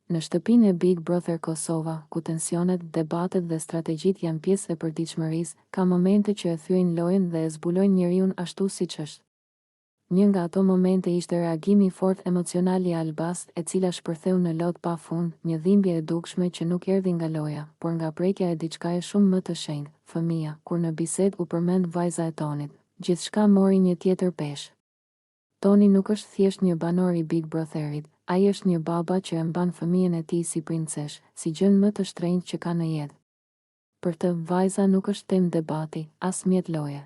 Në shtëpinë e Big Brother Kosova, ku tensionet, debatet dhe strategjit janë pjesë e përditshmërisë, ka momente që e thyejnë lojën dhe e zbulojnë njeriun ashtu siç është. Një nga ato momente ishte reagimi fort emocional i Albas, e cila shpërtheu në lot pafund, një dhimbje e dukshme që nuk erdhi nga loja, por nga prekja e diçkaje shumë më të shenjtë, fëmia. Kur në bisedë u përmend vajza e Tonit, gjithçka mori një tjetër peshë. Toni nuk është thjesht një banor i Big Brotherit, ai është një baba që e mban fëmijën e tij si princesh, si gjën më të shtrenjtë që ka në jetë. Për të, vajza nuk është temë debati, as mjet loje,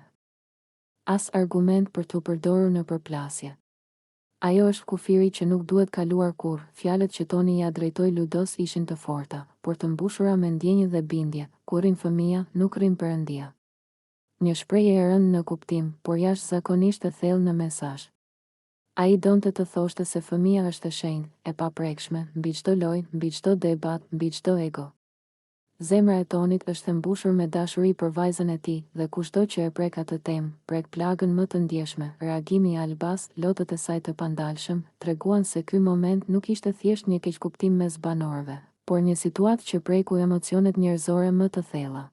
as argument për t'u përdorur në përplasje. Ajo është kufiri që nuk duhet kaluar kurrë. Fjalët që Toni ja drejtoi Ludos ishin të forta, por të mbushura me ndjenjë dhe bindje. Kur rrin fëmia, nuk rrin perëndia. Një shprehje e rëndë në kuptim, por jashtëzakonisht e thellë në mesazh. Ai donte të thoshte se fëmia është e shenjtë, e paprekshme, mbi çdo lojë, mbi çdo debat, mbi çdo ego. Zemra e Tonit është e mbushur me dashuri për vajzën e tij, dhe kushdo që e prek atë temë, prek plagën më të ndjeshme. Reagimi i Albas, lotët e saj të pandalshëm, treguan se ky moment nuk ishte thjesht një keqkuptim mes banorëve, por një situatë që preku emocionet njerëzore më të thella.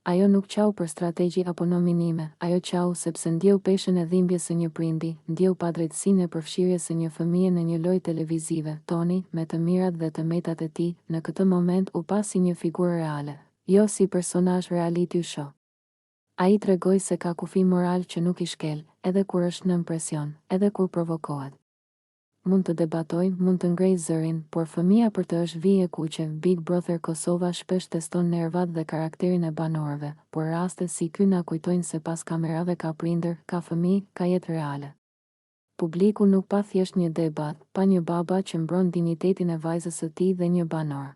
Ajo nuk qau për strategji apo nominime, ajo qau sepse ndjeu peshën e dhimbjes së një prindi, ndjeu padrejtësinë e përfshirjes së një fëmie në një lojë televizive. Toni, me të mirat dhe të metat e tij, në këtë moment u pa si një figurë reale, jo si personazh reality show. Ai tregoi se ka kufi moral që nuk I shkel, edhe kur është nën presion, edhe kur provokohet. Mund të debatojë, mund të ngrej zërin, por fëmia për të është vije kuqe. Big Brother Kosova shpesh teston nervat dhe karakterin e banorëve, por raste si ky na kujtojnë se pas kamerave ka prindër, ka fëmijë, ka jetë reale. Publiku nuk pa thjesht një debat, pa një baba që mbron dinjitetin e vajzës së tij dhe një banor.